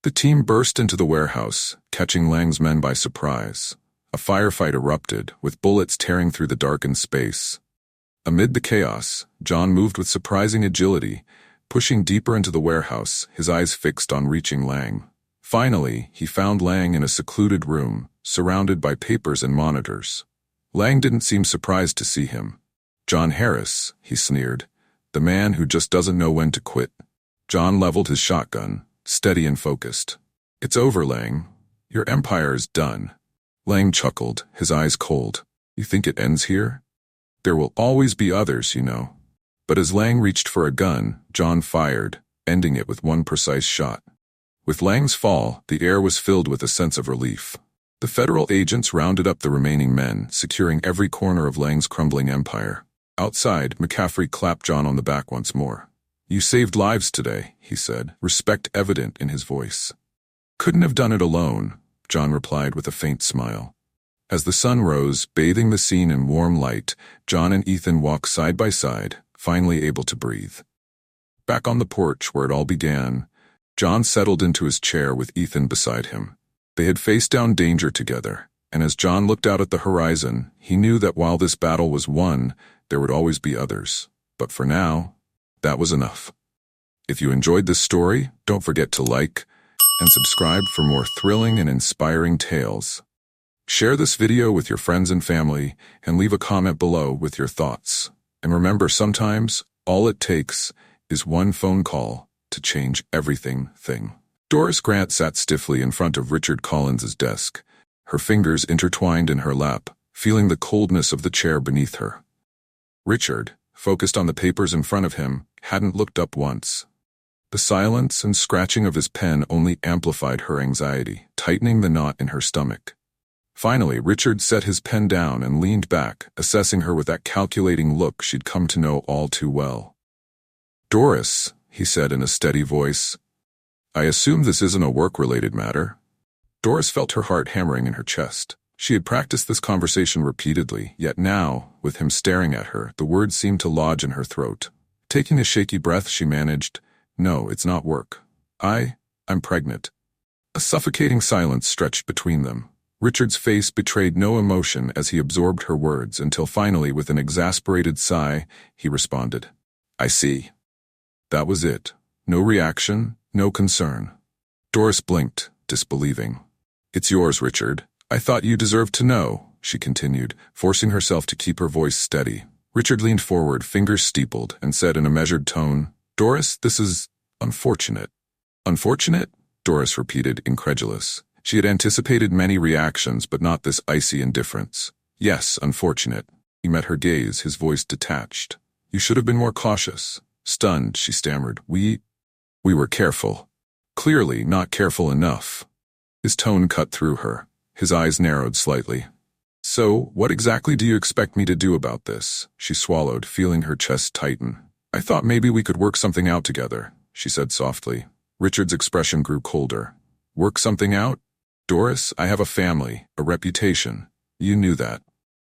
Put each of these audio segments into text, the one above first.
The team burst into the warehouse, catching Lang's men by surprise. A firefight erupted, with bullets tearing through the darkened space. Amid the chaos, John moved with surprising agility, pushing deeper into the warehouse, his eyes fixed on reaching Lang. Finally, he found Lang in a secluded room, surrounded by papers and monitors. Lang didn't seem surprised to see him. "John Harris," he sneered, "the man who just doesn't know when to quit." John leveled his shotgun, steady and focused. "It's over, Lang. Your empire is done." Lang chuckled, his eyes cold. "You think it ends here? There will always be others, you know." But as Lang reached for a gun, John fired, ending it with one precise shot. With Lang's fall, the air was filled with a sense of relief. The federal agents rounded up the remaining men, securing every corner of Lang's crumbling empire. Outside, McCaffrey clapped John on the back once more. "You saved lives today," he said, respect evident in his voice. "Couldn't have done it alone," John replied with a faint smile. As the sun rose, bathing the scene in warm light, John and Ethan walked side by side, finally able to breathe. Back on the porch where it all began, John settled into his chair with Ethan beside him. They had faced down danger together, and as John looked out at the horizon, he knew that while this battle was won, there would always be others. But for now, that was enough. If you enjoyed this story, don't forget to like and subscribe for more thrilling and inspiring tales. Share this video with your friends and family, and leave a comment below with your thoughts. And remember, sometimes, all it takes is one phone call to change everything. Doris Grant sat stiffly in front of Richard Collins's desk, her fingers intertwined in her lap, feeling the coldness of the chair beneath her. Richard, focused on the papers in front of him, hadn't looked up once. The silence and scratching of his pen only amplified her anxiety, tightening the knot in her stomach. Finally, Richard set his pen down and leaned back, assessing her with that calculating look she'd come to know all too well. "Doris," he said in a steady voice, "I assume this isn't a work-related matter?" Doris felt her heart hammering in her chest. She had practiced this conversation repeatedly, yet now, with him staring at her, the words seemed to lodge in her throat. Taking a shaky breath, she managed, "No, it's not work. I'm pregnant." A suffocating silence stretched between them. Richard's face betrayed no emotion as he absorbed her words until finally, with an exasperated sigh, he responded, "I see." That was it. No reaction, no concern. Doris blinked, disbelieving. "It's yours, Richard. I thought you deserved to know," she continued, forcing herself to keep her voice steady. Richard leaned forward, fingers steepled, and said in a measured tone, "Doris, this is unfortunate." "Unfortunate?" Doris repeated, incredulous. She had anticipated many reactions, but not this icy indifference. "Yes, unfortunate." He met her gaze, his voice detached. "You should have been more cautious." Stunned, she stammered, We were careful. Clearly not careful enough." His tone cut through her. His eyes narrowed slightly. "So, what exactly do you expect me to do about this?" She swallowed, feeling her chest tighten. "I thought maybe we could work something out together," she said softly. Richard's expression grew colder. "Work something out? Doris, I have a family, a reputation. You knew that."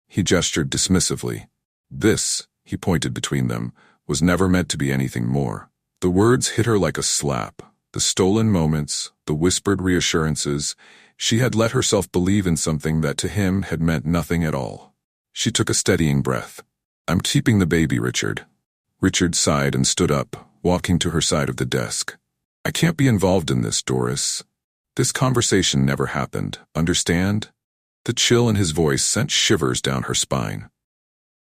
He gestured dismissively. "This," he pointed between them, "was never meant to be anything more." The words hit her like a slap. The stolen moments, the whispered reassurances, she had let herself believe in something that to him had meant nothing at all. She took a steadying breath. "I'm keeping the baby, Richard." Richard sighed and stood up, walking to her side of the desk. "I can't be involved in this, Doris. This conversation never happened, understand?" The chill in his voice sent shivers down her spine.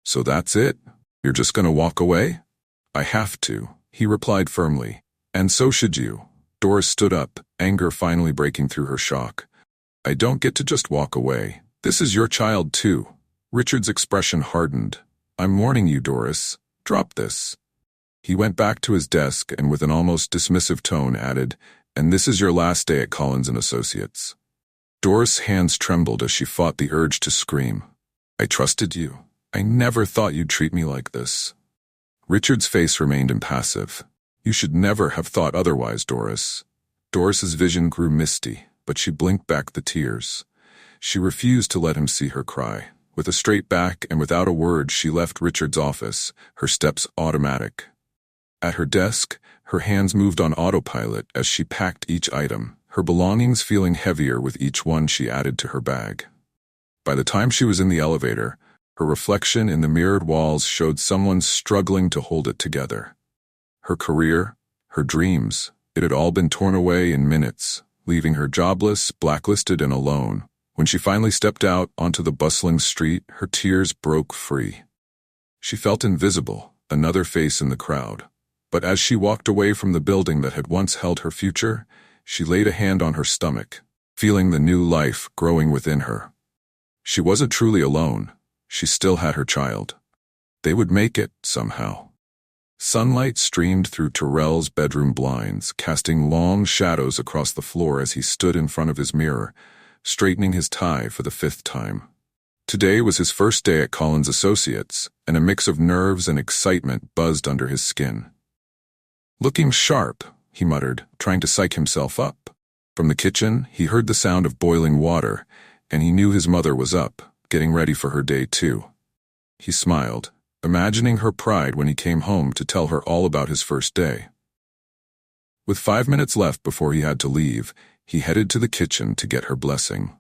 "So that's it? You're just gonna walk away?" "I have to," he replied firmly. "And so should you." Doris stood up, anger finally breaking through her shock. "I don't get to just walk away. This is your child too." Richard's expression hardened. "I'm warning you, Doris. Drop this." He went back to his desk and with an almost dismissive tone added, "And this is your last day at Collins & Associates." Doris' hands trembled as she fought the urge to scream. "I trusted you. I never thought you'd treat me like this." Richard's face remained impassive. "You should never have thought otherwise, Doris." Doris's vision grew misty, but she blinked back the tears. She refused to let him see her cry. With a straight back and without a word, she left Richard's office, her steps automatic. At her desk, her hands moved on autopilot as she packed each item, her belongings feeling heavier with each one she added to her bag. By the time she was in the elevator, her reflection in the mirrored walls showed someone struggling to hold it together. Her career, her dreams, it had all been torn away in minutes, leaving her jobless, blacklisted, and alone. When she finally stepped out onto the bustling street, her tears broke free. She felt invisible, another face in the crowd. But as she walked away from the building that had once held her future, she laid a hand on her stomach, feeling the new life growing within her. She wasn't truly alone. She still had her child. They would make it, somehow. Sunlight streamed through Terrell's bedroom blinds, casting long shadows across the floor as he stood in front of his mirror, straightening his tie for the 5th time. Today was his first day at Collins Associates, and a mix of nerves and excitement buzzed under his skin. "Looking sharp," he muttered, trying to psych himself up. From the kitchen, he heard the sound of boiling water, and he knew his mother was up, getting ready for her day too. He smiled, imagining her pride when he came home to tell her all about his first day. With 5 minutes left before he had to leave, he headed to the kitchen to get her blessing.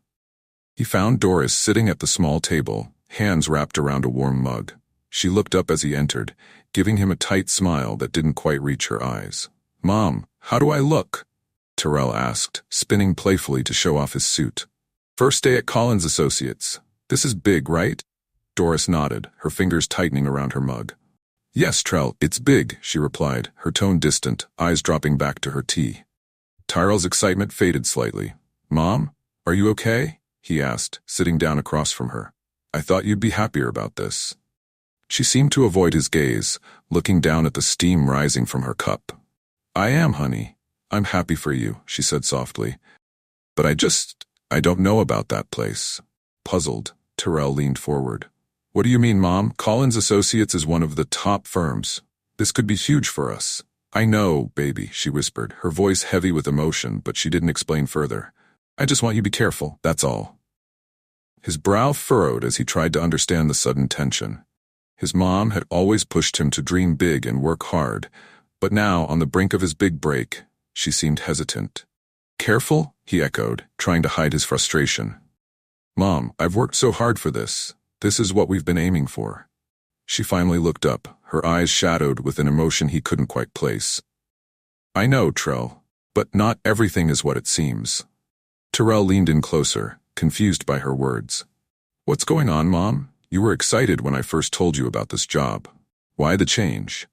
He found Doris sitting at the small table, hands wrapped around a warm mug. She looked up as he entered, giving him a tight smile that didn't quite reach her eyes. "Mom, how do I look?" Terrell asked, spinning playfully to show off his suit. "First day at Collins Associates. This is big, right?" Doris nodded, her fingers tightening around her mug. "Yes, Trell, it's big," she replied, her tone distant, eyes dropping back to her tea. Tyrell's excitement faded slightly. "Mom, are you okay?" he asked, sitting down across from her. "I thought you'd be happier about this." She seemed to avoid his gaze, looking down at the steam rising from her cup. "I am, honey. I'm happy for you," she said softly. "But I don't know about that place." Puzzled, Terrell leaned forward. "What do you mean, Mom? Collins Associates is one of the top firms. This could be huge for us." "I know, baby," she whispered, her voice heavy with emotion, but she didn't explain further. "I just want you to be careful, that's all." His brow furrowed as he tried to understand the sudden tension. His mom had always pushed him to dream big and work hard, but now, on the brink of his big break, she seemed hesitant. "Careful?" he echoed, trying to hide his frustration. "Mom, I've worked so hard for this. This is what we've been aiming for." She finally looked up, her eyes shadowed with an emotion he couldn't quite place. "I know, Trell, but not everything is what it seems." Terrell leaned in closer, confused by her words. "What's going on, Mom? You were excited when I first told you about this job. Why the change?"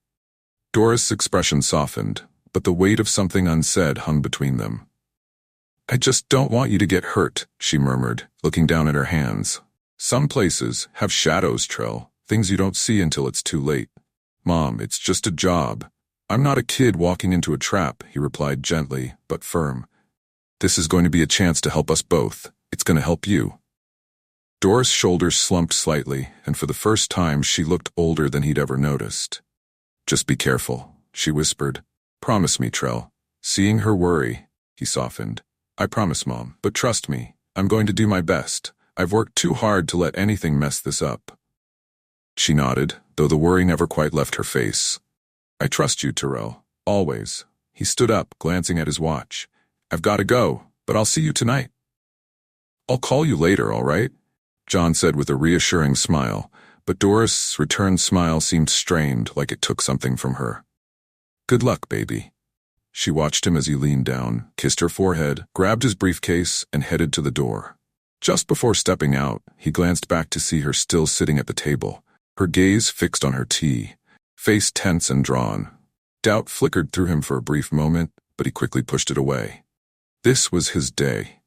Doris' expression softened, but the weight of something unsaid hung between them. "I just don't want you to get hurt," she murmured, looking down at her hands. "Some places have shadows, Trell, things you don't see until it's too late." "Mom, it's just a job. I'm not a kid walking into a trap," he replied gently, but firm. "This is going to be a chance to help us both. It's going to help you." Doris' shoulders slumped slightly, and for the first time she looked older than he'd ever noticed. "Just be careful," she whispered. "Promise me, Trell." Seeing her worry, he softened. "I promise, Mom, but trust me, I'm going to do my best. I've worked too hard to let anything mess this up." She nodded, though the worry never quite left her face. "I trust you, Terrell, always." He stood up, glancing at his watch. "I've got to go, but I'll see you tonight." "I'll call you later, all right?" John said with a reassuring smile, but Doris' returned smile seemed strained, like it took something from her. "Good luck, baby." She watched him as he leaned down, kissed her forehead, grabbed his briefcase, and headed to the door. Just before stepping out, he glanced back to see her still sitting at the table, her gaze fixed on her tea, face tense and drawn. Doubt flickered through him for a brief moment, but he quickly pushed it away. This was his day.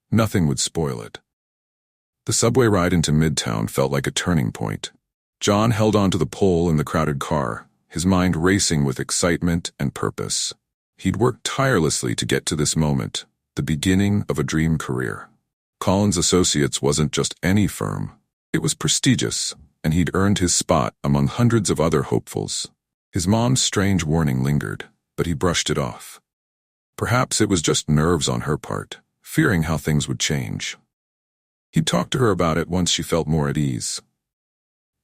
Nothing would spoil it. The subway ride into Midtown felt like a turning point. John held onto the pole in the crowded car, his mind racing with excitement and purpose. He'd worked tirelessly to get to this moment, the beginning of a dream career. Collins Associates wasn't just any firm. It was prestigious, and he'd earned his spot among hundreds of other hopefuls. His mom's strange warning lingered, but he brushed it off. Perhaps it was just nerves on her part, fearing how things would change. He'd talked to her about it once she felt more at ease.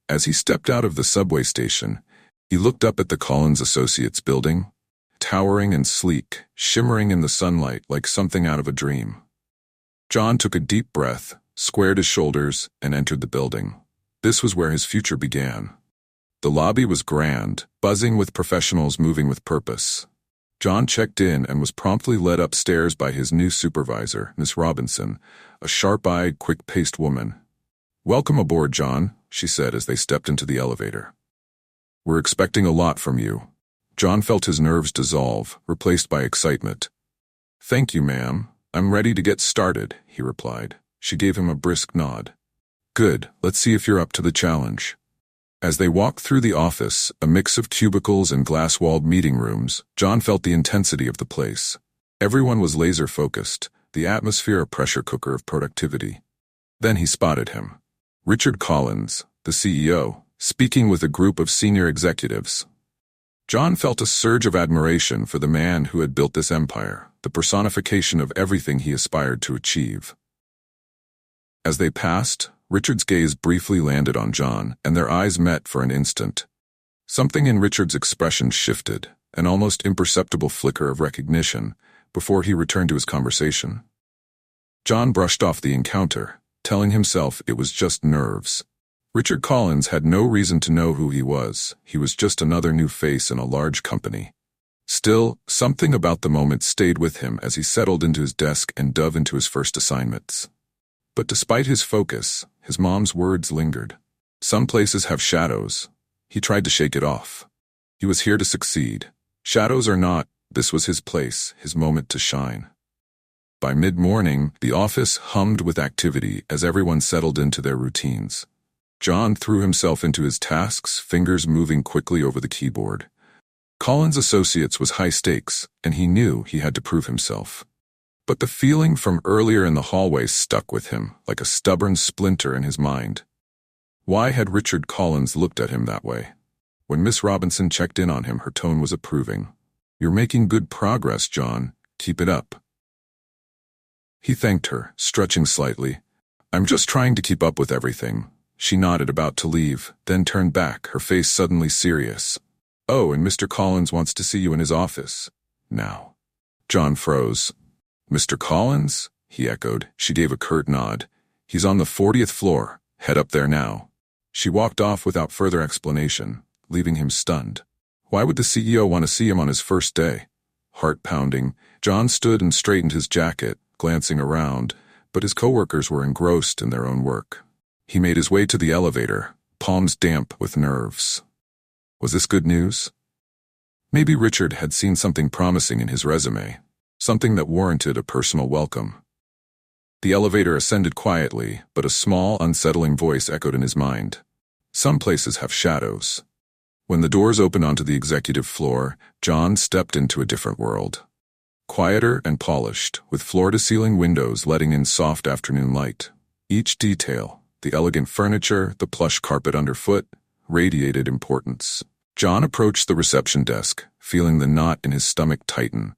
As he stepped out of the subway station, he looked up at the Collins Associates building. towering and sleek, shimmering in the sunlight like something out of a dream. John took a deep breath, squared his shoulders, and entered the building. This was where his future began. The lobby was grand, buzzing with professionals moving with purpose. John checked in and was promptly led upstairs by his new supervisor, Miss Robinson, a sharp-eyed, quick-paced woman. "Welcome aboard, John," she said as they stepped into the elevator. "We're expecting a lot from you." John felt his nerves dissolve, replaced by excitement. "Thank you, ma'am. I'm ready to get started," he replied. She gave him a brisk nod. "Good, let's see if you're up to the challenge." As they walked through the office, a mix of cubicles and glass-walled meeting rooms, John felt the intensity of the place. Everyone was laser-focused, the atmosphere a pressure cooker of productivity. Then he spotted him. Richard Collins, the CEO, speaking with a group of senior executives. John felt a surge of admiration for the man who had built this empire, the personification of everything he aspired to achieve. As they passed, Richard's gaze briefly landed on John, and their eyes met for an instant. Something in Richard's expression shifted, an almost imperceptible flicker of recognition, before he returned to his conversation. John brushed off the encounter, telling himself it was just nerves. Richard Collins had no reason to know who he was just another new face in a large company. Still, something about the moment stayed with him as he settled into his desk and dove into his first assignments. But despite his focus, his mom's words lingered. Some places have shadows. He tried to shake it off. He was here to succeed. Shadows or not, this was his place, his moment to shine. By mid-morning, the office hummed with activity as everyone settled into their routines. John threw himself into his tasks, fingers moving quickly over the keyboard. Collins Associates was high stakes, and he knew he had to prove himself. But the feeling from earlier in the hallway stuck with him, like a stubborn splinter in his mind. Why had Richard Collins looked at him that way? When Miss Robinson checked in on him, her tone was approving. "You're making good progress, John. Keep it up." He thanked her, stretching slightly. "I'm just trying to keep up with everything." She nodded, about to leave, then turned back, her face suddenly serious. "Oh, and Mr. Collins wants to see you in his office. Now." John froze. "Mr. Collins?" he echoed. She gave a curt nod. "He's on the 40th floor. Head up there now." She walked off without further explanation, leaving him stunned. Why would the CEO want to see him on his first day? Heart pounding, John stood and straightened his jacket, glancing around, but his coworkers were engrossed in their own work. He made his way to the elevator, palms damp with nerves. Was this good news? Maybe Richard had seen something promising in his resume, something that warranted a personal welcome. The elevator ascended quietly, but a small, unsettling voice echoed in his mind. Some places have shadows. When the doors opened onto the executive floor, John stepped into a different world. Quieter and polished, with floor-to-ceiling windows letting in soft afternoon light. Each detail, the elegant furniture, the plush carpet underfoot, radiated importance. John approached the reception desk, feeling the knot in his stomach tighten.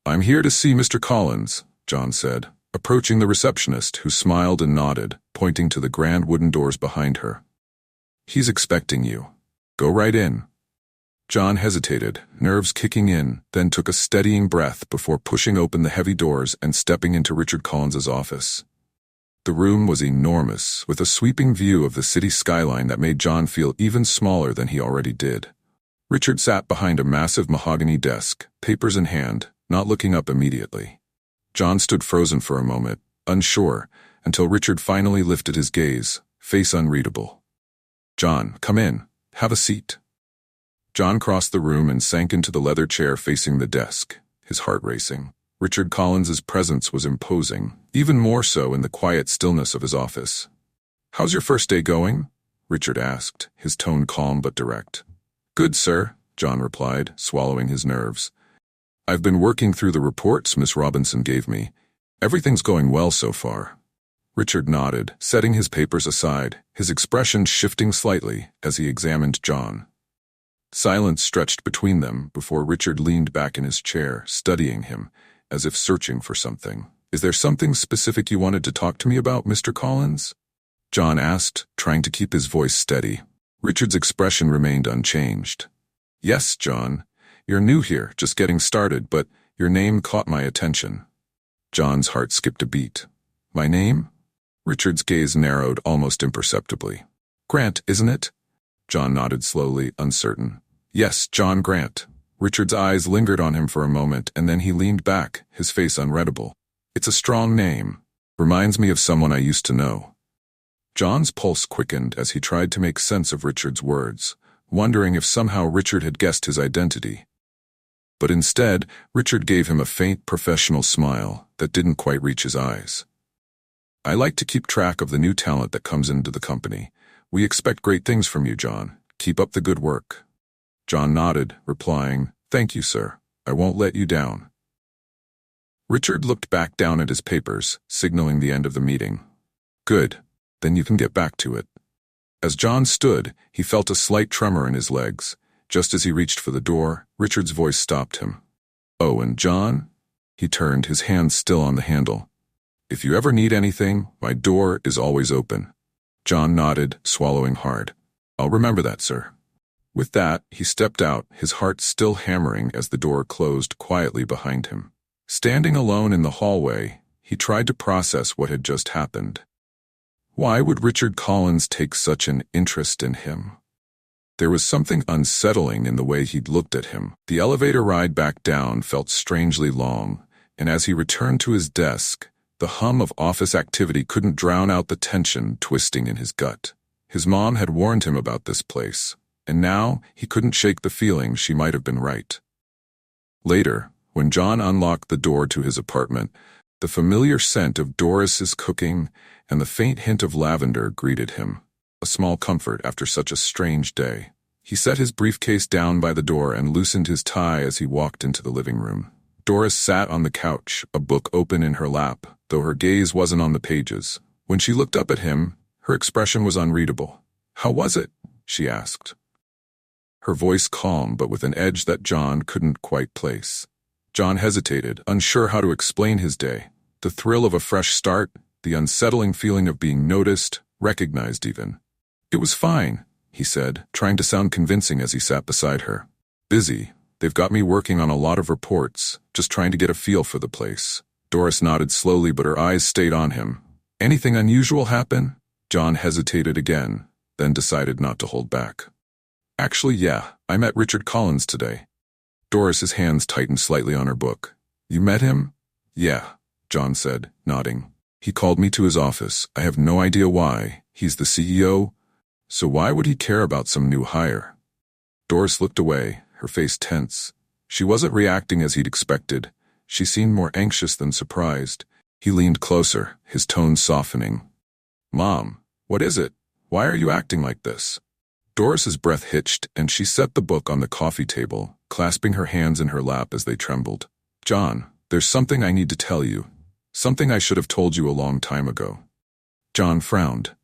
"I'm here to see Mr. Collins," John said, approaching the receptionist, who smiled and nodded, pointing to the grand wooden doors behind her. "He's expecting you. Go right in." John hesitated, nerves kicking in, then took a steadying breath before pushing open the heavy doors and stepping into Richard Collins's office. The room was enormous, with a sweeping view of the city skyline that made John feel even smaller than he already did. Richard sat behind a massive mahogany desk, papers in hand, not looking up immediately. John stood frozen for a moment, unsure, until Richard finally lifted his gaze, face unreadable. "John, come in. Have a seat." John crossed the room and sank into the leather chair facing the desk, his heart racing. Richard Collins's presence was imposing, even more so in the quiet stillness of his office. "How's your first day going?" Richard asked, his tone calm but direct. "Good, sir," John replied, swallowing his nerves. "I've been working through the reports Miss Robinson gave me. Everything's going well so far." Richard nodded, setting his papers aside, his expression shifting slightly as he examined John. Silence stretched between them before Richard leaned back in his chair, studying him, as if searching for something. "Is there something specific you wanted to talk to me about, Mr. Collins?" John asked, trying to keep his voice steady. Richard's expression remained unchanged. "Yes, John. You're new here, just getting started, but your name caught my attention. John's heart skipped a beat. My name? Richard's gaze narrowed almost imperceptibly. Grant, isn't it? John nodded slowly, uncertain. Yes, John Grant. Richard's eyes lingered on him for a moment, and then he leaned back, his face unreadable. It's a strong name. Reminds me of someone I used to know. John's pulse quickened as he tried to make sense of Richard's words, wondering if somehow Richard had guessed his identity. But instead, Richard gave him a faint professional smile that didn't quite reach his eyes. I like to keep track of the new talent that comes into the company. We expect great things from you, John. Keep up the good work. John nodded, replying, Thank you, sir. I won't let you down. Richard looked back down at his papers, signaling the end of the meeting. Good. Then you can get back to it. As John stood, he felt a slight tremor in his legs. Just as he reached for the door, Richard's voice stopped him. Oh, and John? He turned, his hand still on the handle. If you ever need anything, my door is always open. John nodded, swallowing hard. I'll remember that, sir. With that, he stepped out, his heart still hammering as the door closed quietly behind him. Standing alone in the hallway, he tried to process what had just happened. Why would Richard Collins take such an interest in him? There was something unsettling in the way he'd looked at him. The elevator ride back down felt strangely long, and as he returned to his desk, the hum of office activity couldn't drown out the tension twisting in his gut. His mom had warned him about this place, and now he couldn't shake the feeling she might have been right. Later, when John unlocked the door to his apartment, the familiar scent of Doris's cooking and the faint hint of lavender greeted him, a small comfort after such a strange day. He set his briefcase down by the door and loosened his tie as he walked into the living room. Doris sat on the couch, a book open in her lap, though her gaze wasn't on the pages. When she looked up at him, her expression was unreadable. How was it? She asked. Her voice calm but with an edge that John couldn't quite place. John hesitated, unsure how to explain his day. The thrill of a fresh start, the unsettling feeling of being noticed, recognized even. It was fine, he said, trying to sound convincing as he sat beside her. Busy. They've got me working on a lot of reports, just trying to get a feel for the place. Doris nodded slowly, but her eyes stayed on him. Anything unusual happen? John hesitated again, then decided not to hold back. Actually, yeah, I met Richard Collins today. Doris's hands tightened slightly on her book. You met him? Yeah, John said, nodding. He called me to his office. I have no idea why. He's the CEO. So why would he care about some new hire? Doris looked away, her face tense. She wasn't reacting as he'd expected. She seemed more anxious than surprised. He leaned closer, his tone softening. Mom, what is it? Why are you acting like this? Doris's breath hitched, and she set the book on the coffee table, clasping her hands in her lap as they trembled. John, there's something I need to tell you. Something I should have told you a long time ago. John frowned,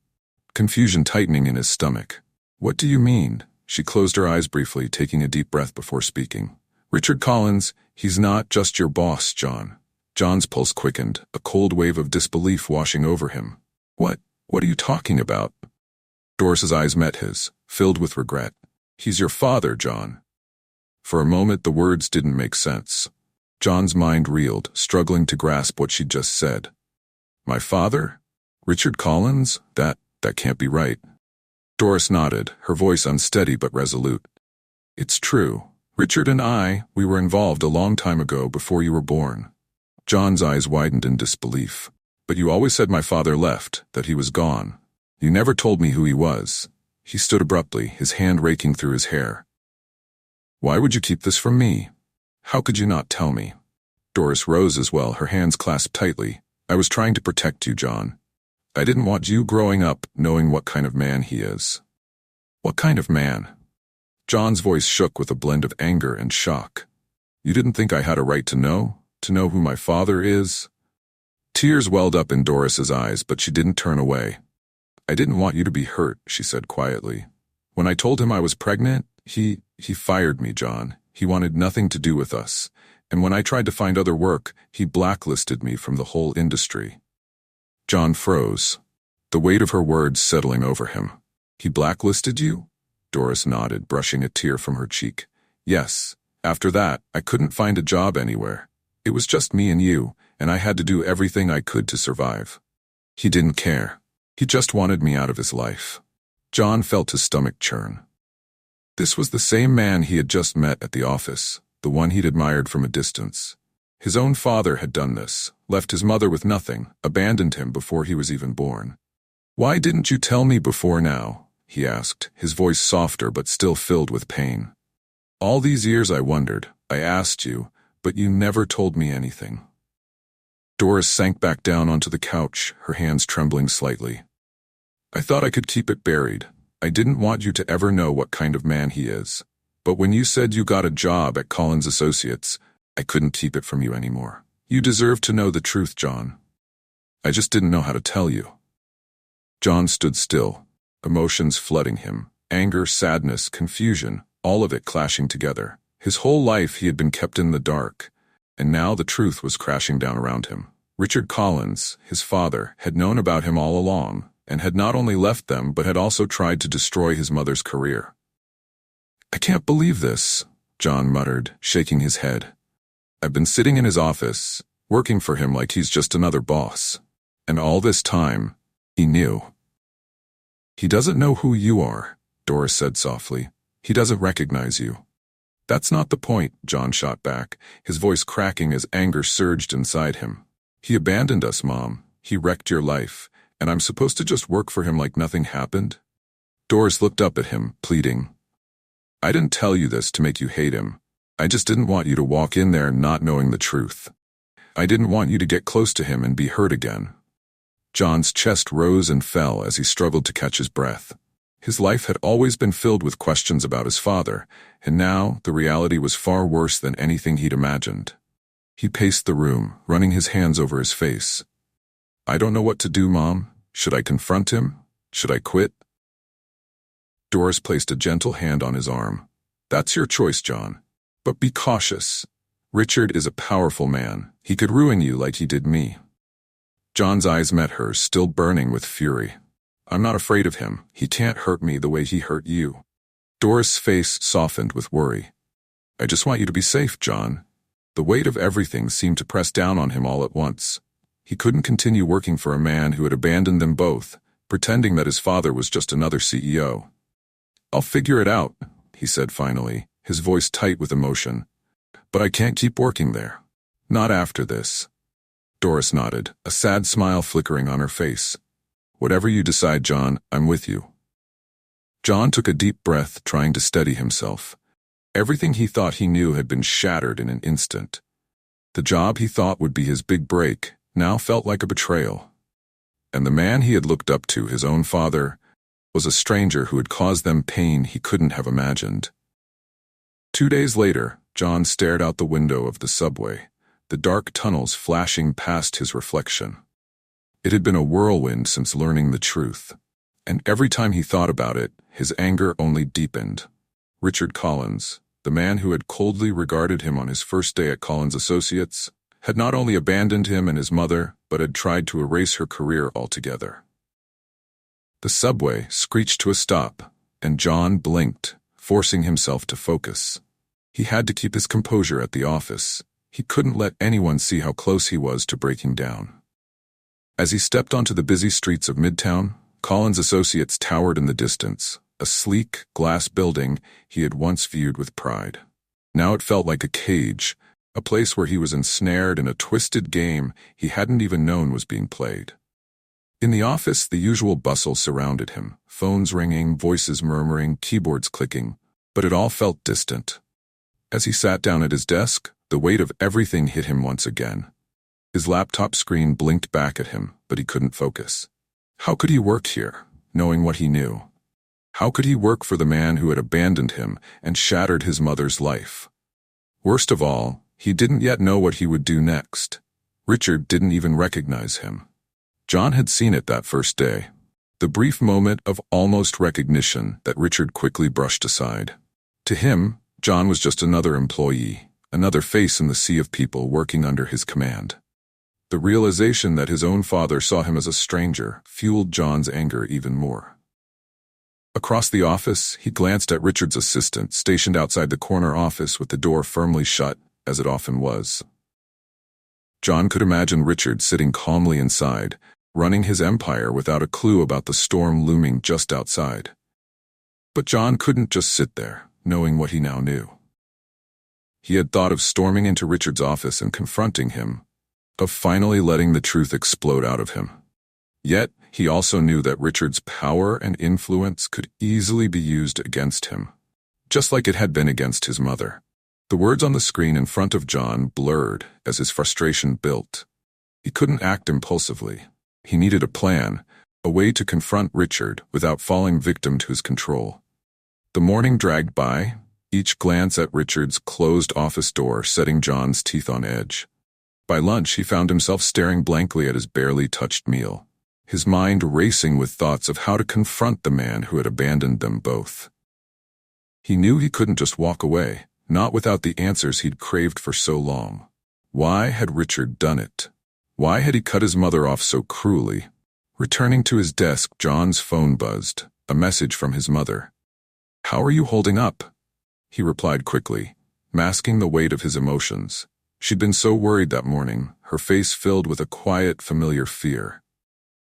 confusion tightening in his stomach. What do you mean? She closed her eyes briefly, taking a deep breath before speaking. Richard Collins, he's not just your boss, John. John's pulse quickened, a cold wave of disbelief washing over him. What are you talking about? Doris's eyes met his, filled with regret. He's your father, John. For a moment the words didn't make sense. John's mind reeled, struggling to grasp what she'd just said. My father? Richard Collins? That can't be right. Doris nodded, her voice unsteady but resolute. It's true. Richard and we were involved a long time ago before you were born. John's eyes widened in disbelief. But you always said my father left, that he was gone. You never told me who he was. He stood abruptly, his hand raking through his hair. Why would you keep this from me? How could you not tell me? Doris rose as well, her hands clasped tightly. I was trying to protect you, John. I didn't want you growing up knowing what kind of man he is. What kind of man? John's voice shook with a blend of anger and shock. You didn't think I had a right to know who my father is? Tears welled up in Doris's eyes, but she didn't turn away. I didn't want you to be hurt, she said quietly. When I told him I was pregnant, he fired me, John. He wanted nothing to do with us. And when I tried to find other work, he blacklisted me from the whole industry. John froze, the weight of her words settling over him. He blacklisted you? Doris nodded, brushing a tear from her cheek. Yes, After that, I couldn't find a job anywhere. It was just me and you, and I had to do everything I could to survive. He didn't care. He just wanted me out of his life. John felt his stomach churn. This was the same man he had just met at the office, the one he'd admired from a distance. His own father had done this, left his mother with nothing, abandoned him before he was even born. "Why didn't you tell me before now?" he asked, his voice softer but still filled with pain. "All these years I wondered, I asked you, but you never told me anything." Doris sank back down onto the couch, her hands trembling slightly. "I thought I could keep it buried. I didn't want you to ever know what kind of man he is. But when you said you got a job at Collins Associates, I couldn't keep it from you anymore. You deserve to know the truth, John. I just didn't know how to tell you." John stood still, emotions flooding him, anger, sadness, confusion, all of it clashing together. His whole life he had been kept in the dark, and now the truth was crashing down around him. Richard Collins, his father, had known about him all along, and had not only left them but had also tried to destroy his mother's career. "I can't believe this," John muttered, shaking his head. "I've been sitting in his office, working for him like he's just another boss. And all this time, he knew." "He doesn't know who you are," Doris said softly. "He doesn't recognize you." "That's not the point," John shot back, his voice cracking as anger surged inside him. "He abandoned us, Mom. He wrecked your life, and I'm supposed to just work for him like nothing happened?" Doris looked up at him, pleading. "I didn't tell you this to make you hate him. I just didn't want you to walk in there not knowing the truth. I didn't want you to get close to him and be hurt again." John's chest rose and fell as he struggled to catch his breath. His life had always been filled with questions about his father, and now the reality was far worse than anything he'd imagined. He paced the room, running his hands over his face. "I don't know what to do, Mom. Should I confront him? Should I quit?" Doris placed a gentle hand on his arm. "That's your choice, John. But be cautious. Richard is a powerful man. He could ruin you like he did me." John's eyes met hers, still burning with fury. "I'm not afraid of him. He can't hurt me the way he hurt you." Doris' face softened with worry. "I just want you to be safe, John." The weight of everything seemed to press down on him all at once. He couldn't continue working for a man who had abandoned them both, pretending that his father was just another CEO. "I'll figure it out," he said finally, his voice tight with emotion. "But I can't keep working there. Not after this." Doris nodded, a sad smile flickering on her face. "Whatever you decide, John, I'm with you." John took a deep breath, trying to steady himself. Everything he thought he knew had been shattered in an instant. The job he thought would be his big break now felt like a betrayal. And the man he had looked up to, his own father, was a stranger who had caused them pain he couldn't have imagined. 2 days later, John stared out the window of the subway, the dark tunnels flashing past his reflection. It had been a whirlwind since learning the truth, and every time he thought about it, his anger only deepened. Richard Collins, the man who had coldly regarded him on his first day at Collins Associates, had not only abandoned him and his mother, but had tried to erase her career altogether. The subway screeched to a stop, and John blinked, forcing himself to focus. He had to keep his composure at the office. He couldn't let anyone see how close he was to breaking down. As he stepped onto the busy streets of Midtown, Collins Associates towered in the distance, a sleek, glass building he had once viewed with pride. Now it felt like a cage, a place where he was ensnared in a twisted game he hadn't even known was being played. In the office, the usual bustle surrounded him, phones ringing, voices murmuring, keyboards clicking, but it all felt distant. As he sat down at his desk, the weight of everything hit him once again. His laptop screen blinked back at him, but he couldn't focus. How could he work here, knowing what he knew? How could he work for the man who had abandoned him and shattered his mother's life? Worst of all, he didn't yet know what he would do next. Richard didn't even recognize him. John had seen it that first day, the brief moment of almost recognition that Richard quickly brushed aside. To him, John was just another employee, another face in the sea of people working under his command. The realization that his own father saw him as a stranger fueled John's anger even more. Across the office, he glanced at Richard's assistant, stationed outside the corner office with the door firmly shut, as it often was. John could imagine Richard sitting calmly inside, running his empire without a clue about the storm looming just outside. But John couldn't just sit there, knowing what he now knew. He had thought of storming into Richard's office and confronting him, of finally letting the truth explode out of him. Yet, he also knew that Richard's power and influence could easily be used against him, just like it had been against his mother. The words on the screen in front of John blurred as his frustration built. He couldn't act impulsively. He needed a plan, a way to confront Richard without falling victim to his control. The morning dragged by, each glance at Richard's closed office door setting John's teeth on edge. By lunch, he found himself staring blankly at his barely touched meal, his mind racing with thoughts of how to confront the man who had abandoned them both. He knew he couldn't just walk away, not without the answers he'd craved for so long. Why had Richard done it? Why had he cut his mother off so cruelly? Returning to his desk, John's phone buzzed, a message from his mother. "How are you holding up?" He replied quickly, masking the weight of his emotions. She'd been so worried that morning, her face filled with a quiet, familiar fear.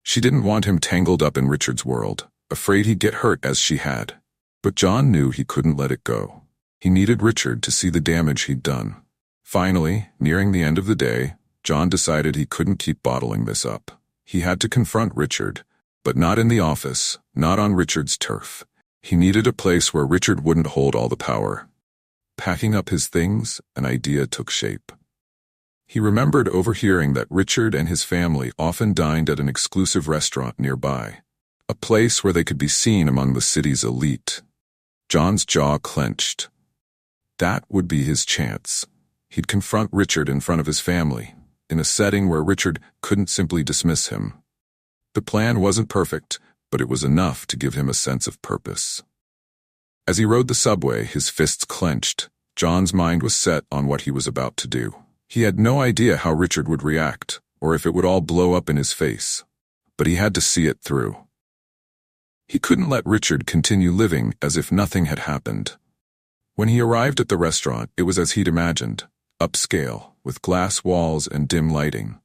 She didn't want him tangled up in Richard's world, afraid he'd get hurt as she had. But John knew he couldn't let it go. He needed Richard to see the damage he'd done. Finally, nearing the end of the day, John decided he couldn't keep bottling this up. He had to confront Richard, but not in the office, not on Richard's turf. He needed a place where Richard wouldn't hold all the power. Packing up his things, an idea took shape. He remembered overhearing that Richard and his family often dined at an exclusive restaurant nearby, a place where they could be seen among the city's elite. John's jaw clenched. That would be his chance. He'd confront Richard in front of his family, in a setting where Richard couldn't simply dismiss him. The plan wasn't perfect, but it was enough to give him a sense of purpose. As he rode the subway, his fists clenched. John's mind was set on what he was about to do. He had no idea how Richard would react, or if it would all blow up in his face. But he had to see it through. He couldn't let Richard continue living as if nothing had happened. When he arrived at the restaurant, it was as he'd imagined, upscale, with glass walls and dim lighting.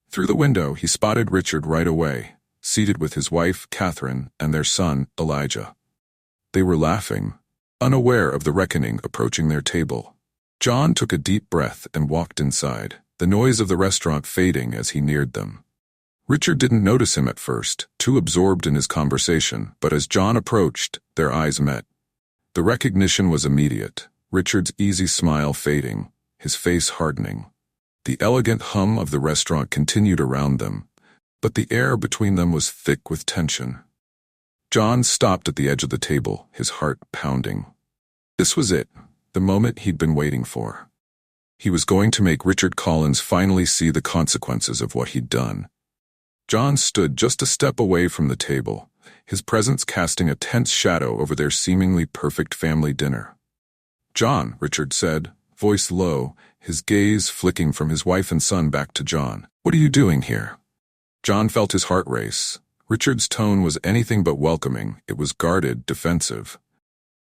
Through the window, he spotted Richard right away, seated with his wife, Catherine, and their son, Elijah. They were laughing, unaware of the reckoning approaching their table. John took a deep breath and walked inside, the noise of the restaurant fading as he neared them. Richard didn't notice him at first, too absorbed in his conversation, but as John approached, their eyes met. The recognition was immediate, Richard's easy smile fading, his face hardening. The elegant hum of the restaurant continued around them, but the air between them was thick with tension. John stopped at the edge of the table, his heart pounding. This was it, the moment he'd been waiting for. He was going to make Richard Collins finally see the consequences of what he'd done. John stood just a step away from the table, his presence casting a tense shadow over their seemingly perfect family dinner. "John," Richard said, voice low, his gaze flicking from his wife and son back to John. "What are you doing here?" John felt his heart race. Richard's tone was anything but welcoming. It was guarded, defensive.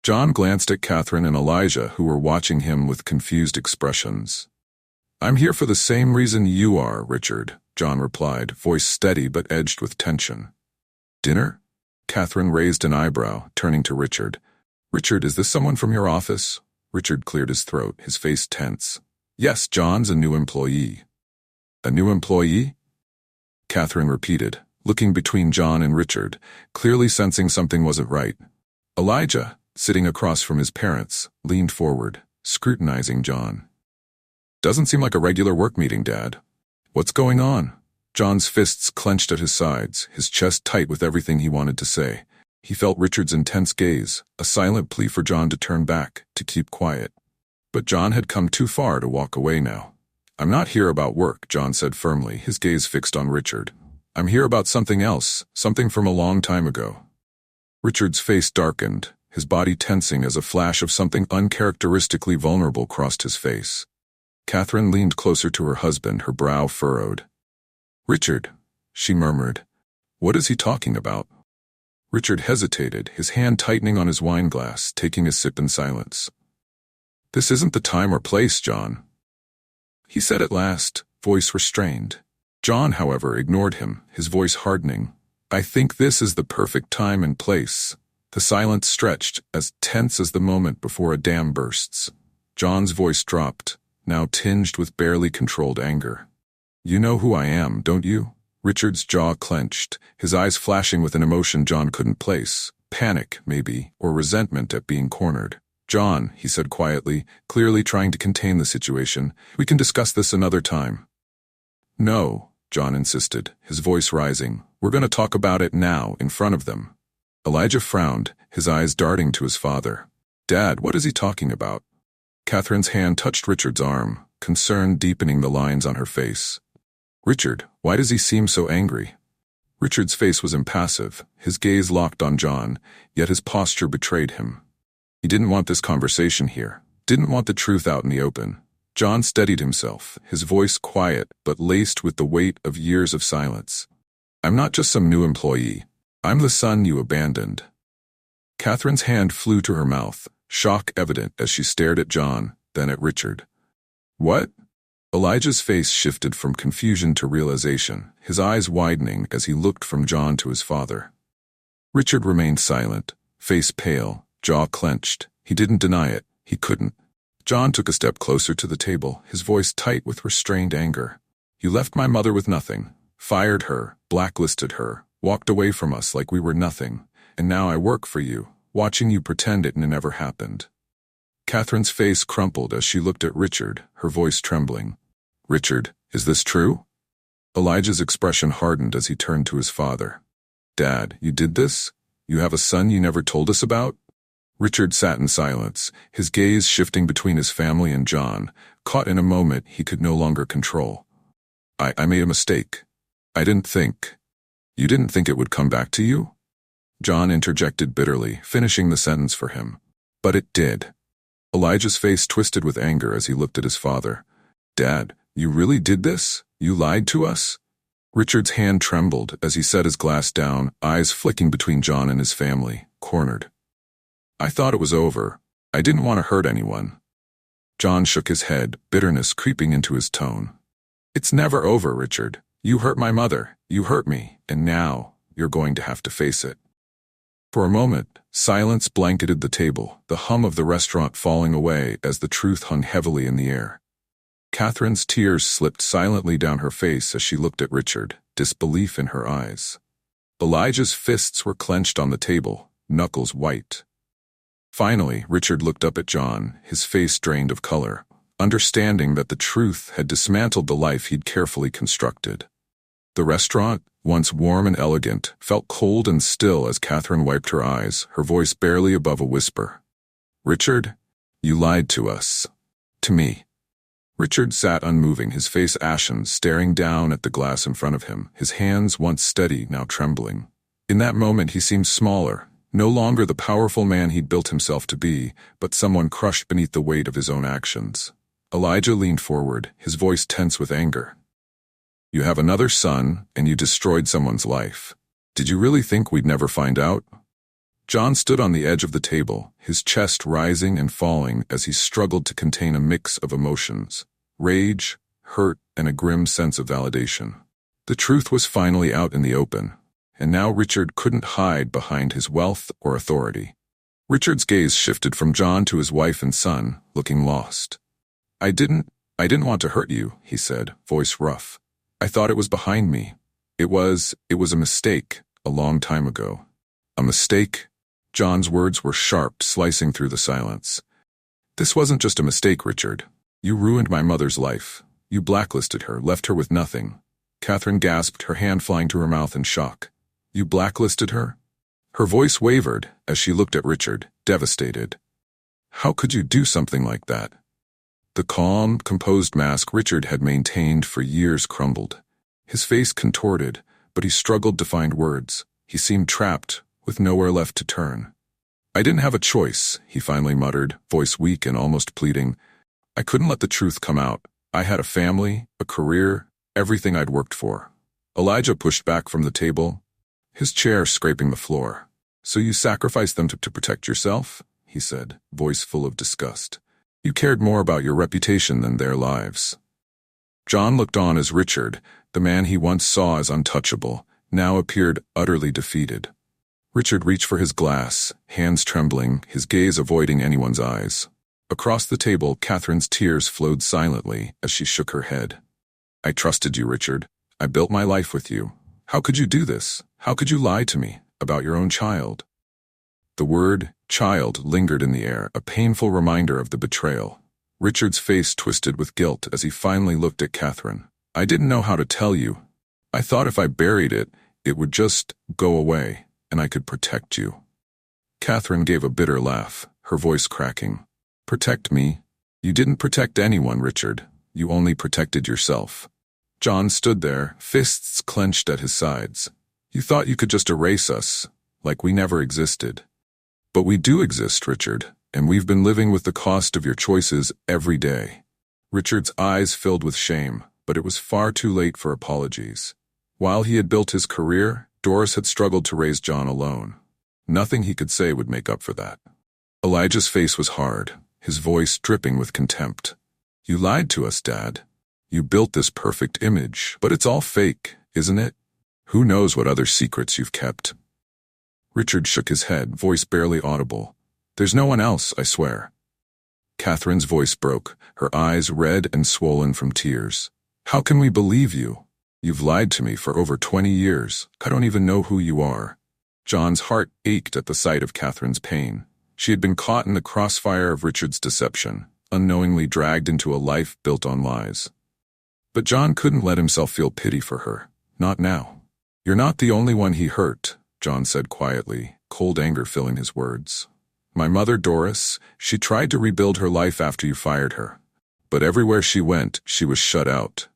John glanced at Catherine and Elijah, who were watching him with confused expressions. "I'm here for the same reason you are, Richard," John replied, voice steady but edged with tension. "Dinner?" Catherine raised an eyebrow, turning to Richard. "Richard, is this someone from your office?" Richard cleared his throat, his face tense. "Yes, John's a new employee." "A new employee?" Catherine repeated, looking between John and Richard, clearly sensing something wasn't right. Elijah, sitting across from his parents, leaned forward, scrutinizing John. "Doesn't seem like a regular work meeting, Dad. What's going on?" John's fists clenched at his sides, his chest tight with everything he wanted to say. He felt Richard's intense gaze, a silent plea for John to turn back, to keep quiet. But John had come too far to walk away now. "I'm not here about work," John said firmly, his gaze fixed on Richard. "I'm here about something else, something from a long time ago." Richard's face darkened, his body tensing as a flash of something uncharacteristically vulnerable crossed his face. Catherine leaned closer to her husband, her brow furrowed. "Richard," she murmured, "what is he talking about?" Richard hesitated, his hand tightening on his wine glass, taking a sip in silence. "This isn't the time or place, John," he said at last, voice restrained. John, however, ignored him, his voice hardening. "I think this is the perfect time and place." The silence stretched, as tense as the moment before a dam bursts. John's voice dropped, now tinged with barely controlled anger. "You know who I am, don't you?" Richard's jaw clenched, his eyes flashing with an emotion John couldn't place. Panic, maybe, or resentment at being cornered. "John," he said quietly, clearly trying to contain the situation, "we can discuss this another time." "No," John insisted, his voice rising. "We're going to talk about it now, in front of them." Elijah frowned, his eyes darting to his father. "Dad, what is he talking about?" Catherine's hand touched Richard's arm, concern deepening the lines on her face. "Richard, why does he seem so angry?" Richard's face was impassive, his gaze locked on John, yet his posture betrayed him. He didn't want this conversation here, didn't want the truth out in the open. John steadied himself, his voice quiet but laced with the weight of years of silence. "I'm not just some new employee. I'm the son you abandoned." Catherine's hand flew to her mouth, shock evident as she stared at John, then at Richard. "What?" Elijah's face shifted from confusion to realization, his eyes widening as he looked from John to his father. Richard remained silent, face pale, jaw clenched. He didn't deny it, he couldn't. John took a step closer to the table, his voice tight with restrained anger. "You left my mother with nothing, fired her, blacklisted her, walked away from us like we were nothing, and now I work for you, watching you pretend it never happened." Catherine's face crumpled as she looked at Richard, her voice trembling. "Richard, is this true?" Elijah's expression hardened as he turned to his father. "Dad, you did this? You have a son you never told us about?" Richard sat in silence, his gaze shifting between his family and John, caught in a moment he could no longer control. I made a mistake. I didn't think." "You didn't think it would come back to you?" John interjected bitterly, finishing the sentence for him. "But it did." Elijah's face twisted with anger as he looked at his father. "Dad, you really did this? You lied to us?" Richard's hand trembled as he set his glass down, eyes flicking between John and his family, cornered. "I thought it was over. I didn't want to hurt anyone." John shook his head, bitterness creeping into his tone. "It's never over, Richard. You hurt my mother, you hurt me, and now you're going to have to face it." For a moment, silence blanketed the table, the hum of the restaurant falling away as the truth hung heavily in the air. Catherine's tears slipped silently down her face as she looked at Richard, disbelief in her eyes. Elijah's fists were clenched on the table, knuckles white. Finally, Richard looked up at John, his face drained of color, understanding that the truth had dismantled the life he'd carefully constructed. The restaurant, once warm and elegant, felt cold and still as Catherine wiped her eyes, her voice barely above a whisper. "Richard, you lied to us. To me." Richard sat unmoving, his face ashen, staring down at the glass in front of him, his hands once steady, now trembling. In that moment he seemed smaller, no longer the powerful man he'd built himself to be, but someone crushed beneath the weight of his own actions. Elijah leaned forward, his voice tense with anger. "You have another son, and you destroyed someone's life. Did you really think we'd never find out?" John stood on the edge of the table, his chest rising and falling as he struggled to contain a mix of emotions: rage, hurt, and a grim sense of validation. The truth was finally out in the open, and now Richard couldn't hide behind his wealth or authority. Richard's gaze shifted from John to his wife and son, looking lost. I didn't want to hurt you," he said, voice rough. "I thought it was behind me. It was a mistake, a long time ago." "A mistake?" John's words were sharp, slicing through the silence. "This wasn't just a mistake, Richard. You ruined my mother's life. You blacklisted her, left her with nothing." Catherine gasped, her hand flying to her mouth in shock. "You blacklisted her?" Her voice wavered as she looked at Richard, devastated. "How could you do something like that?" The calm, composed mask Richard had maintained for years crumbled. His face contorted, but he struggled to find words. He seemed trapped, with nowhere left to turn. "I didn't have a choice," he finally muttered, voice weak and almost pleading. "I couldn't let the truth come out. I had a family, a career, everything I'd worked for." Elijah pushed back from the table, his chair scraping the floor. So you sacrificed them to protect yourself? He said, voice full of disgust. You cared more about your reputation than their lives. John looked on as Richard, the man he once saw as untouchable, now appeared utterly defeated. Richard reached for his glass, hands trembling, his gaze avoiding anyone's eyes. Across the table, Catherine's tears flowed silently as she shook her head. I trusted you, Richard. I built my life with you. How could you do this? How could you lie to me about your own child? The word child lingered in the air, a painful reminder of the betrayal. Richard's face twisted with guilt as he finally looked at Catherine. I didn't know how to tell you. I thought if I buried it, it would just go away, and I could protect you. Catherine gave a bitter laugh, her voice cracking. Protect me? You didn't protect anyone, Richard. You only protected yourself. John stood there, fists clenched at his sides. You thought you could just erase us, like we never existed. But we do exist, Richard, and we've been living with the cost of your choices every day. Richard's eyes filled with shame, but it was far too late for apologies. While he had built his career, Doris had struggled to raise John alone. Nothing he could say would make up for that. Elijah's face was hard, his voice dripping with contempt. You lied to us, Dad. You built this perfect image, but it's all fake, isn't it? Who knows what other secrets you've kept? Richard shook his head, voice barely audible. There's no one else, I swear. Catherine's voice broke, her eyes red and swollen from tears. How can we believe you? You've lied to me for over 20 years. I don't even know who you are. John's heart ached at the sight of Catherine's pain. She had been caught in the crossfire of Richard's deception, unknowingly dragged into a life built on lies. But John couldn't let himself feel pity for her. Not now. You're not the only one he hurt, John said quietly, cold anger filling his words. My mother, Doris, she tried to rebuild her life after you fired her. But everywhere she went, she was shut out.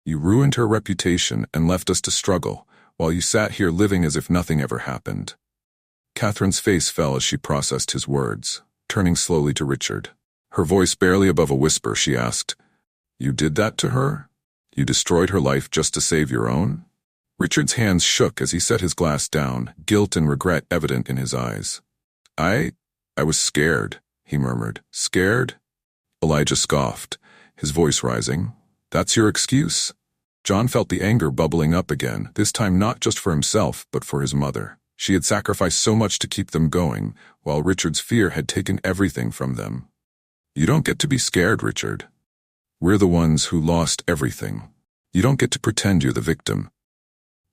You ruined her reputation and left us to struggle, while you sat here living as if nothing ever happened. Catherine's face fell as she processed his words, turning slowly to Richard. Her voice barely above a whisper, she asked, You did that to her? You destroyed her life just to save your own? Richard's hands shook as he set his glass down, guilt and regret evident in his eyes. I was scared, he murmured. Scared? Elijah scoffed, his voice rising. That's your excuse? John felt the anger bubbling up again, this time not just for himself, but for his mother. She had sacrificed so much to keep them going, while Richard's fear had taken everything from them. You don't get to be scared, Richard. We're the ones who lost everything. You don't get to pretend you're the victim.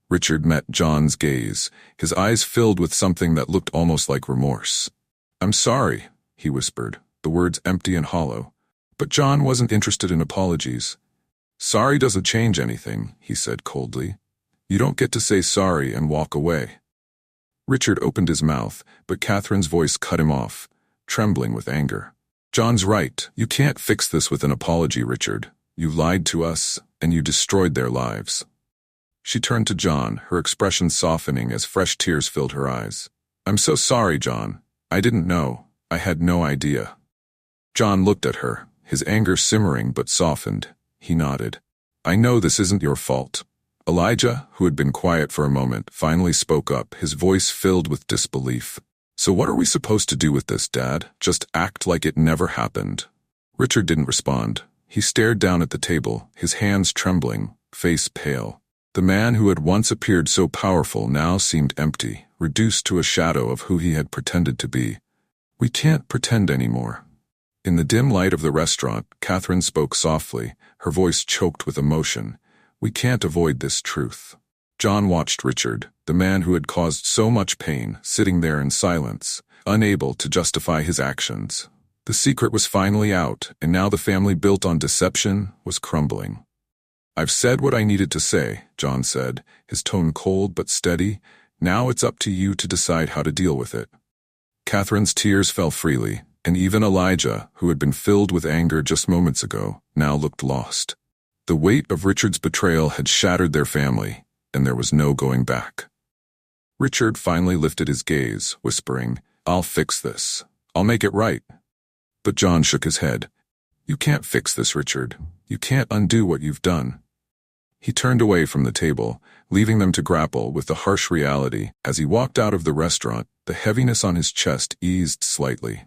Richard met John's gaze, his eyes filled with something that looked almost like remorse. I'm sorry, he whispered, the words empty and hollow. But John wasn't interested in apologies. Sorry doesn't change anything, he said coldly. You don't get to say sorry and walk away. Richard opened his mouth, but Catherine's voice cut him off, trembling with anger. John's right. You can't fix this with an apology, Richard. You lied to us, and you destroyed their lives. She turned to John, her expression softening as fresh tears filled her eyes. I'm so sorry, John. I didn't know. I had no idea. John looked at her, his anger simmering but softened. He nodded. I know this isn't your fault. Elijah, who had been quiet for a moment, finally spoke up, his voice filled with disbelief. So what are we supposed to do with this, Dad? Just act like it never happened? Richard didn't respond. He stared down at the table, his hands trembling, face pale. The man who had once appeared so powerful now seemed empty, reduced to a shadow of who he had pretended to be. We can't pretend anymore. In the dim light of the restaurant, Catherine spoke softly, her voice choked with emotion. We can't avoid this truth. John watched Richard, the man who had caused so much pain, sitting there in silence, unable to justify his actions. The secret was finally out, and now the family built on deception was crumbling. I've said what I needed to say, John said, his tone cold but steady. Now it's up to you to decide how to deal with it. Catherine's tears fell freely, and even Elijah, who had been filled with anger just moments ago, now looked lost. The weight of Richard's betrayal had shattered their family, and there was no going back. Richard finally lifted his gaze, whispering, I'll fix this. I'll make it right. But John shook his head. You can't fix this, Richard. You can't undo what you've done. He turned away from the table, leaving them to grapple with the harsh reality. As he walked out of the restaurant, the heaviness on his chest eased slightly.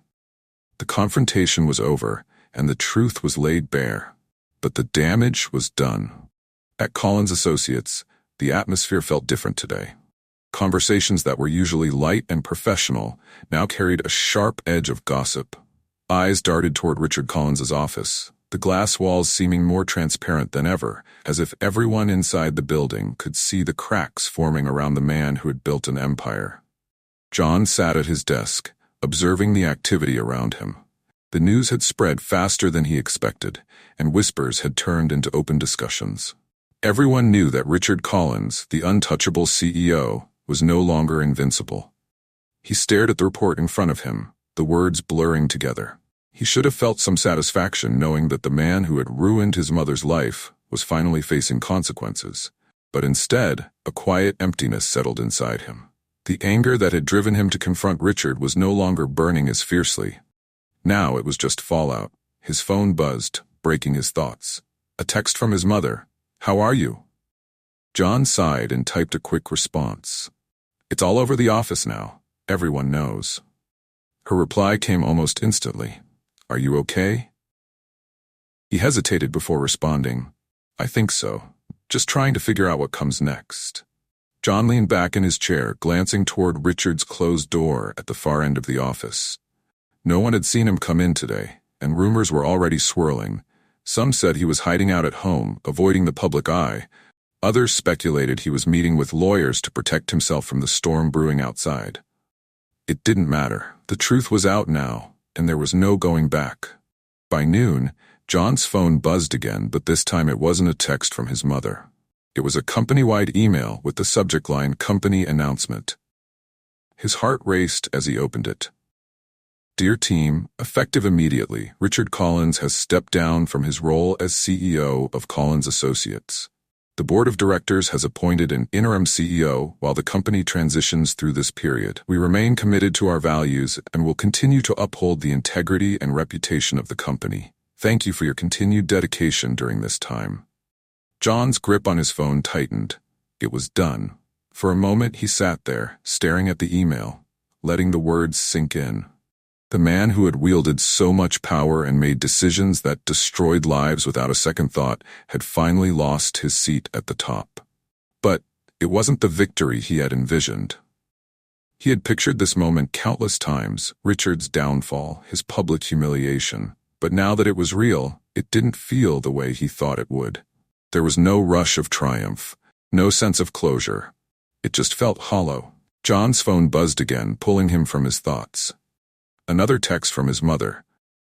The confrontation was over, and the truth was laid bare. But the damage was done. At Collins Associates, the atmosphere felt different today. Conversations that were usually light and professional now carried a sharp edge of gossip. Eyes darted toward Richard Collins's office, the glass walls seeming more transparent than ever, as if everyone inside the building could see the cracks forming around the man who had built an empire. John sat at his desk, observing the activity around him. The news had spread faster than he expected, and whispers had turned into open discussions. Everyone knew that Richard Collins, the untouchable CEO, was no longer invincible. He stared at the report in front of him, the words blurring together. He should have felt some satisfaction knowing that the man who had ruined his mother's life was finally facing consequences. But instead, a quiet emptiness settled inside him. The anger that had driven him to confront Richard was no longer burning as fiercely. Now it was just fallout. His phone buzzed, breaking his thoughts. A text from his mother. "How are you?" John sighed and typed a quick response. "It's all over the office now. Everyone knows." Her reply came almost instantly. "Are you okay?" He hesitated before responding. "I think so. Just trying to figure out what comes next." John leaned back in his chair, glancing toward Richard's closed door at the far end of the office. No one had seen him come in today, and rumors were already swirling. Some said he was hiding out at home, avoiding the public eye. Others speculated he was meeting with lawyers to protect himself from the storm brewing outside. It didn't matter. The truth was out now, and there was no going back. By noon, John's phone buzzed again, but this time it wasn't a text from his mother. It was a company-wide email with the subject line "Company Announcement." His heart raced as he opened it. "Dear team, effective immediately, Richard Collins has stepped down from his role as CEO of Collins Associates. The board of directors has appointed an interim CEO while the company transitions through this period. We remain committed to our values and will continue to uphold the integrity and reputation of the company. Thank you for your continued dedication during this time." John's grip on his phone tightened. It was done. For a moment he sat there, staring at the email, letting the words sink in. The man who had wielded so much power and made decisions that destroyed lives without a second thought had finally lost his seat at the top. But it wasn't the victory he had envisioned. He had pictured this moment countless times, Richard's downfall, his public humiliation. But now that it was real, it didn't feel the way he thought it would. There was no rush of triumph, no sense of closure. It just felt hollow. John's phone buzzed again, pulling him from his thoughts. Another text from his mother.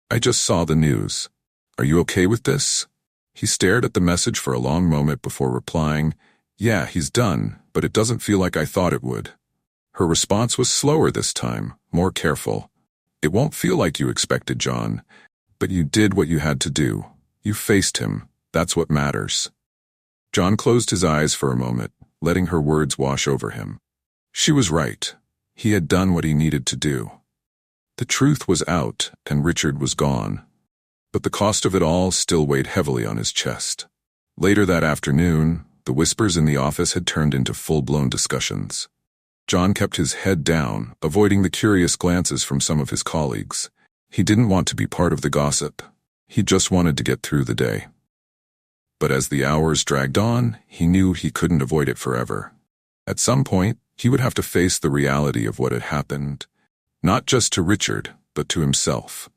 "I just saw the news. Are you okay with this?" He stared at the message for a long moment before replying, "Yeah, he's done, but it doesn't feel like I thought it would." Her response was slower this time, more careful. "It won't feel like you expected, John, but you did what you had to do. You faced him. That's what matters." John closed his eyes for a moment, letting her words wash over him. She was right. He had done what he needed to do. The truth was out, and Richard was gone. But the cost of it all still weighed heavily on his chest. Later that afternoon, the whispers in the office had turned into full-blown discussions. John kept his head down, avoiding the curious glances from some of his colleagues. He didn't want to be part of the gossip. He just wanted to get through the day. But as the hours dragged on, he knew he couldn't avoid it forever. At some point, he would have to face the reality of what had happened. Not just to Richard, but to himself.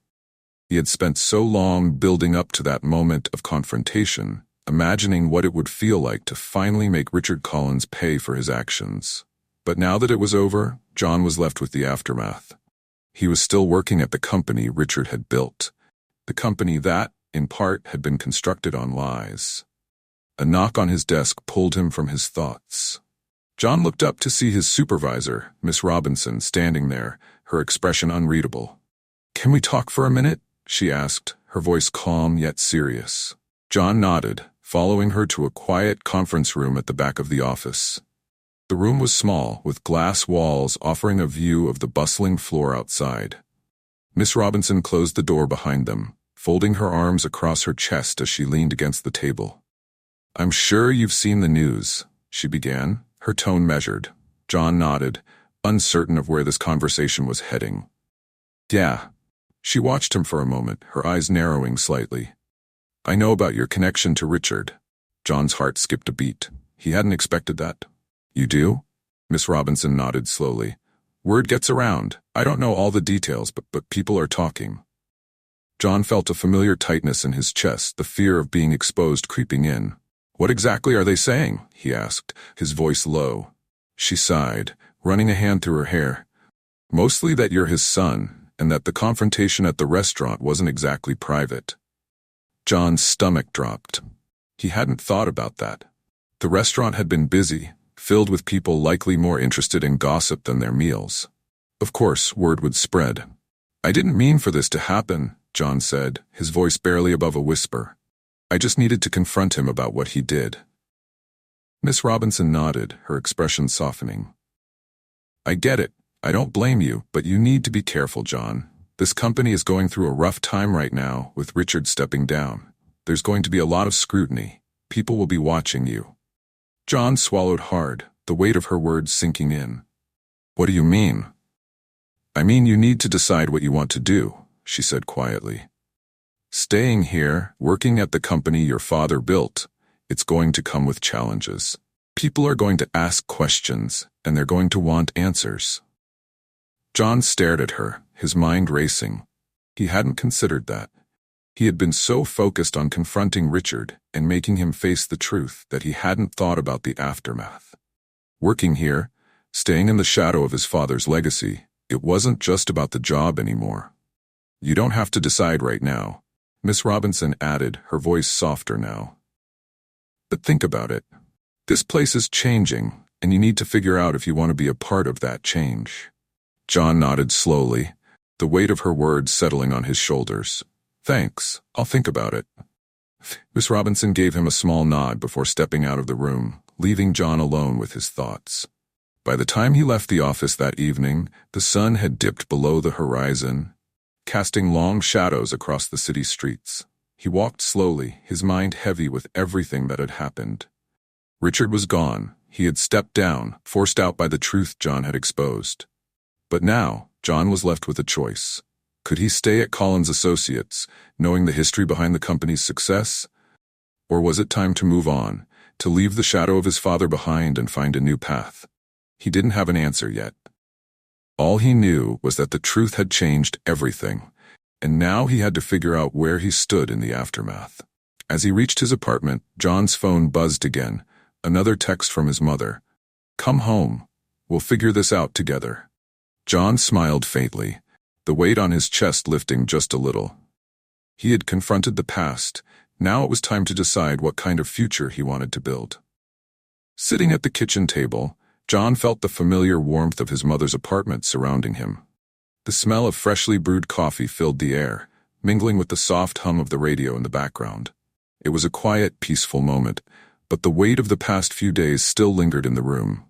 He had spent so long building up to that moment of confrontation, imagining what it would feel like to finally make Richard Collins pay for his actions. But now that it was over, John was left with the aftermath. He was still working at the company Richard had built, the company that, in part, had been constructed on lies. A knock on his desk pulled him from his thoughts. John looked up to see his supervisor, Miss Robinson, standing there, her expression unreadable. "Can we talk for a minute?" she asked, her voice calm yet serious. John nodded, following her to a quiet conference room at the back of the office. The room was small, with glass walls offering a view of the bustling floor outside. Miss Robinson closed the door behind them, folding her arms across her chest as she leaned against the table. I'm sure you've seen the news, she began, her tone measured. John nodded, uncertain of where this conversation was heading. Yeah. She watched him for a moment, her eyes narrowing slightly. I know about your connection to Richard. John's heart skipped a beat. He hadn't expected that. You do? Miss Robinson nodded slowly. Word gets around. I don't know all the details, but people are talking. John felt a familiar tightness in his chest, the fear of being exposed creeping in. What exactly are they saying? He asked, his voice low. She sighed, running a hand through her hair. Mostly that you're his son, and that the confrontation at the restaurant wasn't exactly private. John's stomach dropped. He hadn't thought about that. The restaurant had been busy, filled with people likely more interested in gossip than their meals. Of course, word would spread. I didn't mean for this to happen, John said, his voice barely above a whisper. I just needed to confront him about what he did. Miss Robinson nodded, her expression softening. I get it. I don't blame you, but you need to be careful, John. This company is going through a rough time right now, with Richard stepping down. There's going to be a lot of scrutiny. People will be watching you. John swallowed hard, the weight of her words sinking in. What do you mean? I mean you need to decide what you want to do, she said quietly. Staying here, working at the company your father built, it's going to come with challenges. People are going to ask questions, and they're going to want answers. John stared at her, his mind racing. He hadn't considered that. He had been so focused on confronting Richard and making him face the truth that he hadn't thought about the aftermath. Working here, staying in the shadow of his father's legacy, it wasn't just about the job anymore. You don't have to decide right now, Miss Robinson added, her voice softer now. But think about it. This place is changing, and you need to figure out if you want to be a part of that change. John nodded slowly, the weight of her words settling on his shoulders. Thanks, I'll think about it. Miss Robinson gave him a small nod before stepping out of the room, leaving John alone with his thoughts. By the time he left the office that evening, the sun had dipped below the horizon, casting long shadows across the city streets. He walked slowly, his mind heavy with everything that had happened. Richard was gone. He had stepped down, forced out by the truth John had exposed. But now, John was left with a choice. Could he stay at Collins Associates, knowing the history behind the company's success? Or was it time to move on, to leave the shadow of his father behind and find a new path? He didn't have an answer yet. All he knew was that the truth had changed everything, and now he had to figure out where he stood in the aftermath. As he reached his apartment, John's phone buzzed again, another text from his mother. Come home. We'll figure this out together. John smiled faintly, the weight on his chest lifting just a little. He had confronted the past. Now it was time to decide what kind of future he wanted to build. Sitting at the kitchen table, John felt the familiar warmth of his mother's apartment surrounding him. The smell of freshly brewed coffee filled the air, mingling with the soft hum of the radio in the background. It was a quiet, peaceful moment, but the weight of the past few days still lingered in the room.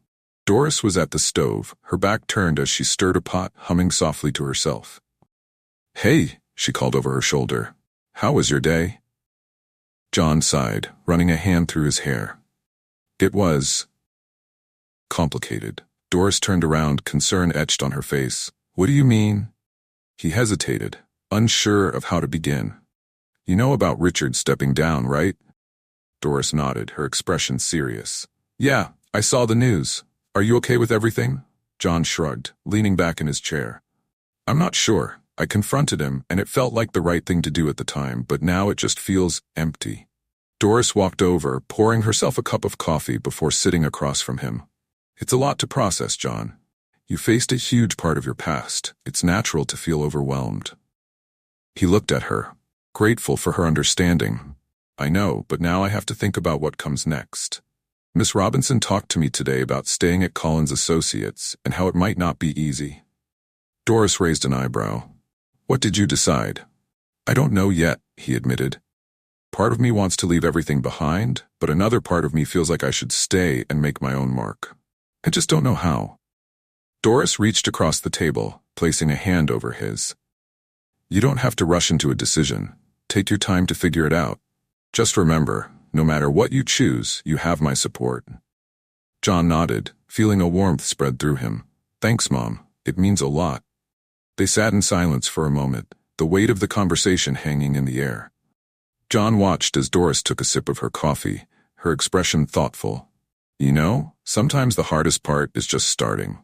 Doris was at the stove, her back turned as she stirred a pot, humming softly to herself. Hey, she called over her shoulder. How was your day? John sighed, running a hand through his hair. It was complicated. Doris turned around, concern etched on her face. What do you mean? He hesitated, unsure of how to begin. You know about Richard stepping down, right? Doris nodded, her expression serious. Yeah, I saw the news. Are you okay with everything? John shrugged, leaning back in his chair. I'm not sure. I confronted him, and it felt like the right thing to do at the time, but now it just feels empty. Doris walked over, pouring herself a cup of coffee before sitting across from him. It's a lot to process, John. You faced a huge part of your past. It's natural to feel overwhelmed. He looked at her, grateful for her understanding. I know, but now I have to think about what comes next. Miss Robinson talked to me today about staying at Collins Associates and how it might not be easy. Doris raised an eyebrow. What did you decide? I don't know yet, he admitted. Part of me wants to leave everything behind, but another part of me feels like I should stay and make my own mark. I just don't know how. Doris reached across the table, placing a hand over his. You don't have to rush into a decision. Take your time to figure it out. Just remember, no matter what you choose, you have my support." John nodded, feeling a warmth spread through him. "Thanks, Mom. It means a lot." They sat in silence for a moment, the weight of the conversation hanging in the air. John watched as Doris took a sip of her coffee, her expression thoughtful. "You know, sometimes the hardest part is just starting.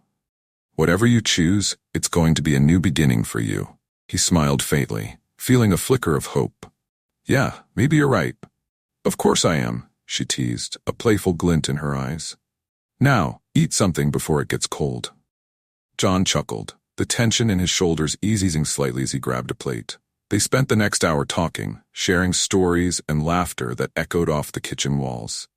Whatever you choose, it's going to be a new beginning for you." He smiled faintly, feeling a flicker of hope. "Yeah, maybe you're right." "Of course I am," she teased, a playful glint in her eyes. "Now, eat something before it gets cold." John chuckled, the tension in his shoulders easing slightly as he grabbed a plate. They spent the next hour talking, sharing stories and laughter that echoed off the kitchen walls.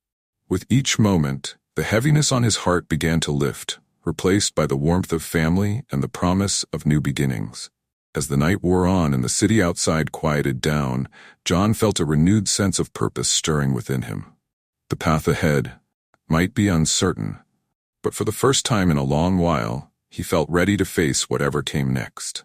With each moment, the heaviness on his heart began to lift, replaced by the warmth of family and the promise of new beginnings. As the night wore on and the city outside quieted down, John felt a renewed sense of purpose stirring within him. The path ahead might be uncertain, but for the first time in a long while, he felt ready to face whatever came next.